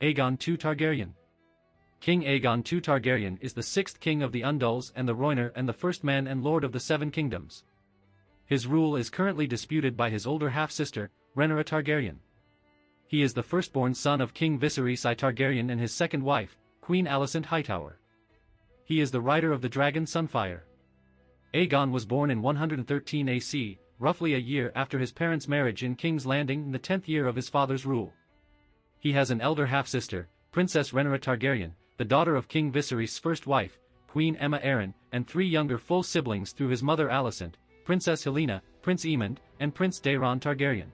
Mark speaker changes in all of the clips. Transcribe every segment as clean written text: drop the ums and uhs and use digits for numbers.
Speaker 1: Aegon II Targaryen. King Aegon II Targaryen is the sixth king of the Undulls and the Rhoynar and the first man and lord of the Seven Kingdoms. His rule is currently disputed by his older half-sister, Rhaenyra Targaryen. He is the firstborn son of King Viserys I Targaryen and his second wife, Queen Alicent Hightower. He is the rider of the dragon Sunfire. Aegon was born in 113 AC, roughly a year after his parents' marriage in King's Landing in the 10th year of his father's rule. He has an elder half-sister, Princess Rhaenyra Targaryen, the daughter of King Viserys' first wife, Queen Aemma Arryn, and three younger full siblings through his mother Alicent, Princess Helaena, Prince Aemond, and Prince Daeron Targaryen.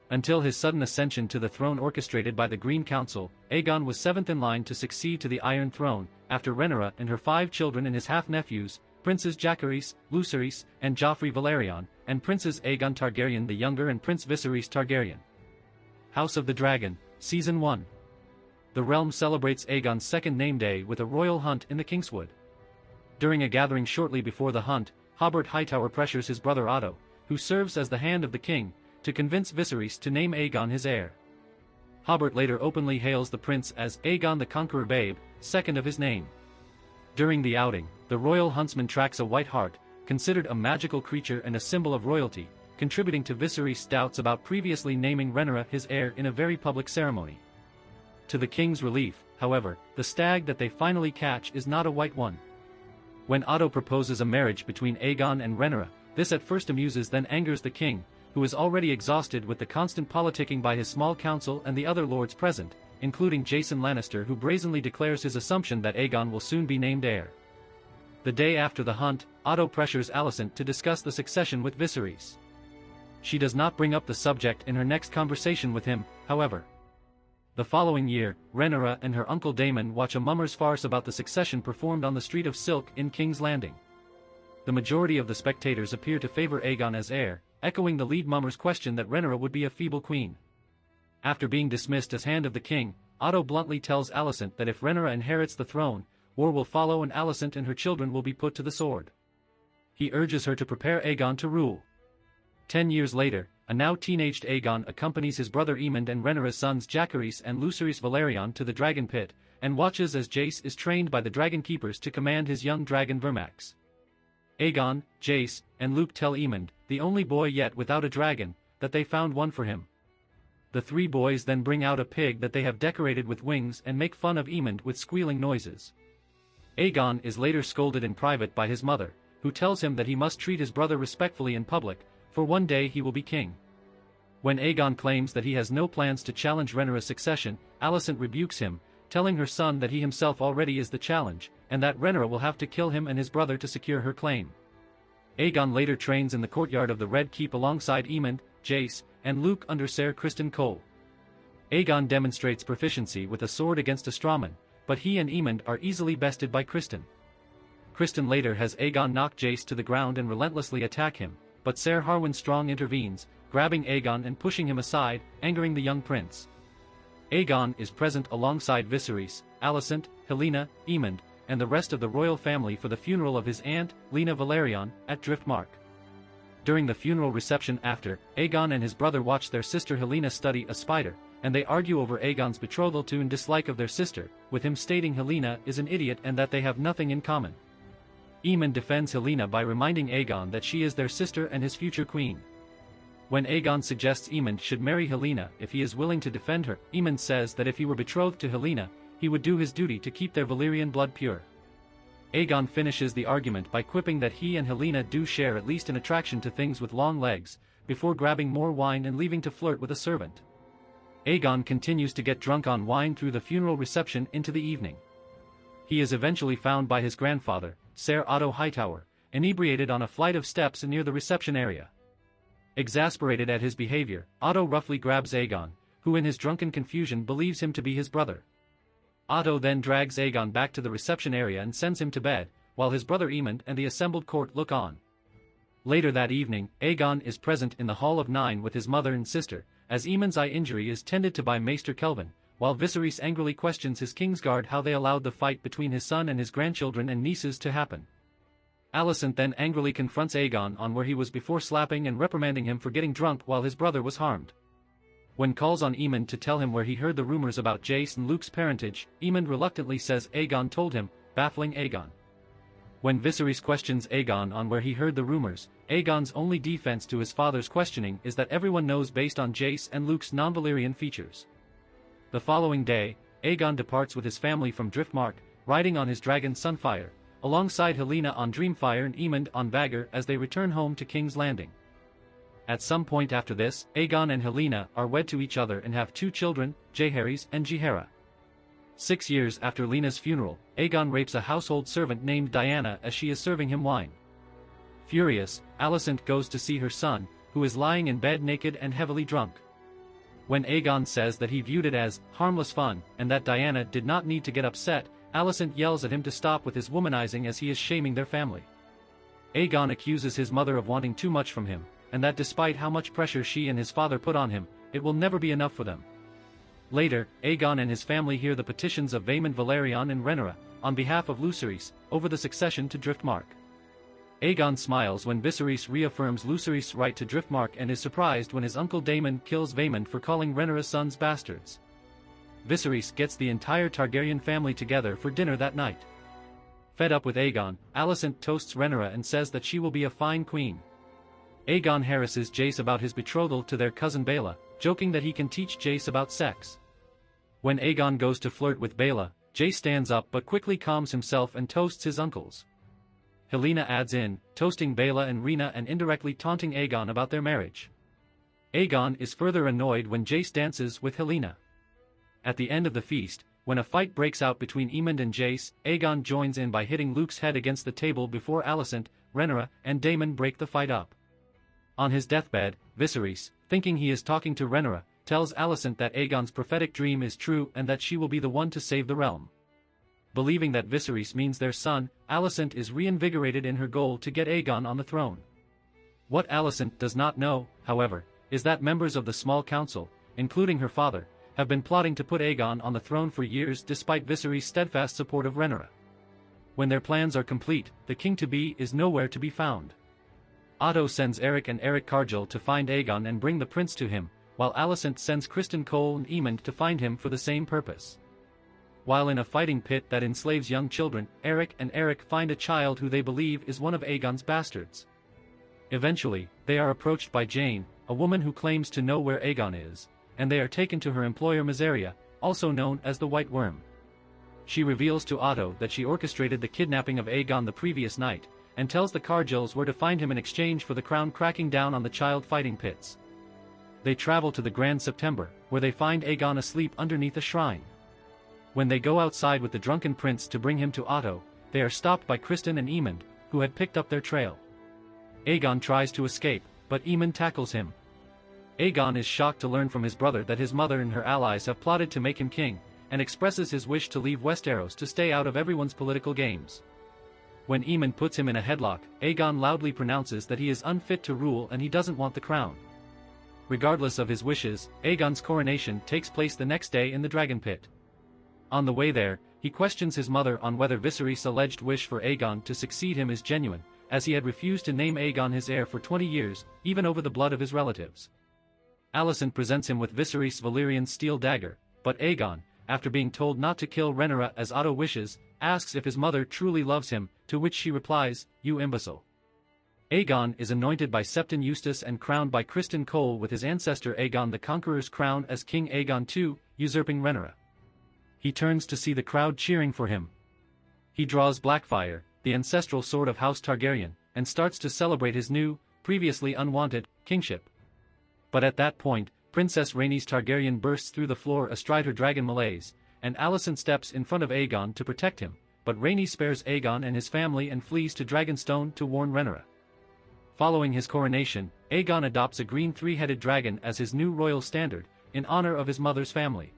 Speaker 1: Until his sudden ascension to the throne orchestrated by the Green Council, Aegon was seventh in line to succeed to the Iron Throne, after Rhaenyra and her 5 children and his half-nephews, Princes Jacaerys, Lucerys, and Joffrey Valerion, and Princes Aegon Targaryen the Younger and Prince Viserys Targaryen. House of the Dragon, Season 1. The realm celebrates Aegon's second name day with a royal hunt in the Kingswood. During a gathering shortly before the hunt, Hobart Hightower pressures his brother Otto, who serves as the hand of the king, to convince Viserys to name Aegon his heir. Hobart later openly hails the prince as Aegon the Conqueror Babe, second of his name. During the outing, the royal huntsman tracks a white hart, considered a magical creature and a symbol of royalty, contributing to Viserys' doubts about previously naming Rhaenyra his heir in a very public ceremony. To the king's relief, however, the stag that they finally catch is not a white one. When Otto proposes a marriage between Aegon and Rhaenyra, this at first amuses then angers the king, who is already exhausted with the constant politicking by his small council and the other lords present, including Jason Lannister, who brazenly declares his assumption that Aegon will soon be named heir. The day after the hunt, Otto pressures Alicent to discuss the succession with Viserys. She does not bring up the subject in her next conversation with him, however. The following year, Rhaenyra and her uncle Daemon watch a mummer's farce about the succession performed on the Street of Silk in King's Landing. The majority of the spectators appear to favor Aegon as heir, echoing the lead mummer's question that Rhaenyra would be a feeble queen. After being dismissed as Hand of the King, Otto bluntly tells Alicent that if Rhaenyra inherits the throne, war will follow and Alicent and her children will be put to the sword. He urges her to prepare Aegon to rule. 10 years later, a now teenaged Aegon accompanies his brother Aemond and Rhaenyra's sons Jacaerys and Lucerys Valerion to the Dragon Pit, and watches as Jace is trained by the Dragon Keepers to command his young dragon Vermax. Aegon, Jace, and Luke tell Aemond, the only boy yet without a dragon, that they found one for him. The 3 boys then bring out a pig that they have decorated with wings and make fun of Aemond with squealing noises. Aegon is later scolded in private by his mother, who tells him that he must treat his brother respectfully in public, for one day he will be king. When Aegon claims that he has no plans to challenge Rhaenyra's succession, Alicent rebukes him, telling her son that he himself already is the challenge, and that Rhaenyra will have to kill him and his brother to secure her claim. Aegon later trains in the courtyard of the Red Keep alongside Aemond, Jace, and Luke under Ser Criston Cole. Aegon demonstrates proficiency with a sword against a strawman, but he and Aemond are easily bested by Criston. Criston later has Aegon knock Jace to the ground and relentlessly attack him, but Ser Harwin Strong intervenes, grabbing Aegon and pushing him aside, angering the young prince. Aegon is present alongside Viserys, Alicent, Helaena, Aemond, and the rest of the royal family for the funeral of his aunt, Lena Valerion, at Driftmark. During the funeral reception after, Aegon and his brother watch their sister Helaena study a spider, and they argue over Aegon's betrothal to and dislike of their sister, with him stating Helaena is an idiot and that they have nothing in common. Aemond defends Helaena by reminding Aegon that she is their sister and his future queen. When Aegon suggests Aemond should marry Helaena if he is willing to defend her, Aemond says that if he were betrothed to Helaena, he would do his duty to keep their Valyrian blood pure. Aegon finishes the argument by quipping that he and Helaena do share at least an attraction to things with long legs, before grabbing more wine and leaving to flirt with a servant. Aegon continues to get drunk on wine through the funeral reception into the evening. He is eventually found by his grandfather, Ser Otto Hightower, inebriated on a flight of steps near the reception area. Exasperated at his behavior, Otto roughly grabs Aegon, who in his drunken confusion believes him to be his brother. Otto then drags Aegon back to the reception area and sends him to bed, while his brother Aemond and the assembled court look on. Later that evening, Aegon is present in the Hall of Nine with his mother and sister, as Aemond's eye injury is tended to by Maester Kelvin, while Viserys angrily questions his Kingsguard how they allowed the fight between his son and his grandchildren and nieces to happen. Alicent then angrily confronts Aegon on where he was before slapping and reprimanding him for getting drunk while his brother was harmed. When calls on Aemond to tell him where he heard the rumors about Jace and Luke's parentage, Aemond reluctantly says Aegon told him, baffling Aegon. When Viserys questions Aegon on where he heard the rumors, Aegon's only defense to his father's questioning is that everyone knows based on Jace and Luke's non-Valyrian features. The following day, Aegon departs with his family from Driftmark, riding on his dragon Sunfire, alongside Helaena on Dreamfire and Aemond on Vhagar as they return home to King's Landing. At some point after this, Aegon and Helaena are wed to each other and have 2 children, Jaehaerys and Jaehaera. 6 years after Lena's funeral, Aegon rapes a household servant named Diana as she is serving him wine. Furious, Alicent goes to see her son, who is lying in bed naked and heavily drunk. When Aegon says that he viewed it as harmless fun and that Diana did not need to get upset, Alicent yells at him to stop with his womanizing as he is shaming their family. Aegon accuses his mother of wanting too much from him, and that despite how much pressure she and his father put on him, it will never be enough for them. Later, Aegon and his family hear the petitions of Vaemond Valerion and Rhaenyra, on behalf of Lucerys, over the succession to Driftmark. Aegon smiles when Viserys reaffirms Lucerys' right to Driftmark and is surprised when his uncle Daemon kills Vaemond for calling Rhaenyra's sons bastards. Viserys gets the entire Targaryen family together for dinner that night. Fed up with Aegon, Alicent toasts Rhaenyra and says that she will be a fine queen. Aegon harasses Jace about his betrothal to their cousin Baela, joking that he can teach Jace about sex. When Aegon goes to flirt with Baela, Jace stands up but quickly calms himself and toasts his uncles. Helaena adds in, toasting Baela and Rhaena and indirectly taunting Aegon about their marriage. Aegon is further annoyed when Jace dances with Helaena. At the end of the feast, when a fight breaks out between Aemond and Jace, Aegon joins in by hitting Luke's head against the table before Alicent, Rhaenyra, and Daemon break the fight up. On his deathbed, Viserys, thinking he is talking to Rhaenyra, tells Alicent that Aegon's prophetic dream is true and that she will be the one to save the realm. Believing that Viserys means their son, Alicent is reinvigorated in her goal to get Aegon on the throne. What Alicent does not know, however, is that members of the small council, including her father, have been plotting to put Aegon on the throne for years despite Viserys' steadfast support of Rhaenyra. When their plans are complete, the king-to-be is nowhere to be found. Otto sends Eric and Eric Cargill to find Aegon and bring the prince to him, while Alicent sends Criston Cole and Aemond to find him for the same purpose. While in a fighting pit that enslaves young children, Eric and Eric find a child who they believe is one of Aegon's bastards. Eventually, they are approached by Jane, a woman who claims to know where Aegon is, and they are taken to her employer Mysaria, also known as the White Worm. She reveals to Otto that she orchestrated the kidnapping of Aegon the previous night, and tells the Cargills where to find him in exchange for the crown cracking down on the child fighting pits. They travel to the Grand September, where they find Aegon asleep underneath a shrine. When they go outside with the drunken prince to bring him to Otto, they are stopped by Criston and Aemond, who had picked up their trail. Aegon tries to escape, but Aemond tackles him. Aegon is shocked to learn from his brother that his mother and her allies have plotted to make him king, and expresses his wish to leave Westeros to stay out of everyone's political games. When Aemond puts him in a headlock, Aegon loudly pronounces that he is unfit to rule and he doesn't want the crown. Regardless of his wishes, Aegon's coronation takes place the next day in the Dragon Pit. On the way there, he questions his mother on whether Viserys' alleged wish for Aegon to succeed him is genuine, as he had refused to name Aegon his heir for 20 years, even over the blood of his relatives. Alicent presents him with Viserys' Valyrian steel dagger, but Aegon, after being told not to kill Rhaenyra as Otto wishes, asks if his mother truly loves him, to which she replies, "You imbecile." Aegon is anointed by Septon Eustace and crowned by Criston Cole with his ancestor Aegon the Conqueror's crown as King Aegon II, usurping Rhaenyra. He turns to see the crowd cheering for him. He draws Blackfyre, the ancestral sword of House Targaryen, and starts to celebrate his new, previously unwanted, kingship. But at that point, Princess Rhaenys Targaryen bursts through the floor astride her dragon Meleys, and Alicent steps in front of Aegon to protect him, but Rhaenys spares Aegon and his family and flees to Dragonstone to warn Rhaenyra. Following his coronation, Aegon adopts a green three-headed dragon as his new royal standard, in honor of his mother's family.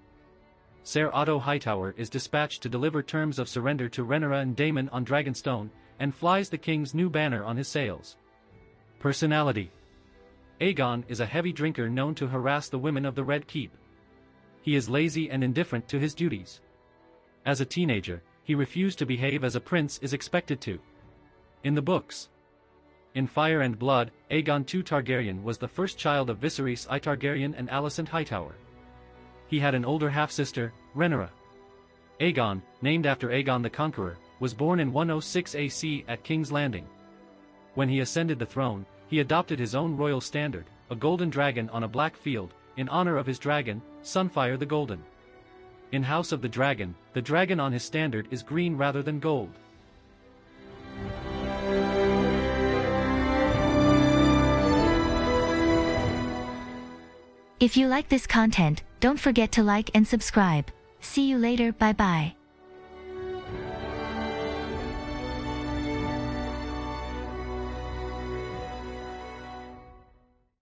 Speaker 1: Ser Otto Hightower is dispatched to deliver terms of surrender to Rhaenyra and Daemon on Dragonstone, and flies the king's new banner on his sails. Personality: Aegon is a heavy drinker known to harass the women of the Red Keep. He is lazy and indifferent to his duties. As a teenager, he refused to behave as a prince is expected to. In the books, In Fire and Blood, Aegon II Targaryen was the first child of Viserys I Targaryen and Alicent Hightower. He had an older half-sister, Rhaenyra. Aegon, named after Aegon the Conqueror, was born in 106 AC at King's Landing. When he ascended the throne, he adopted his own royal standard, a golden dragon on a black field, in honor of his dragon, Sunfire the Golden. In House of the dragon on his standard is green rather than gold.
Speaker 2: If you like this content, don't forget to like and subscribe. See you later, bye bye.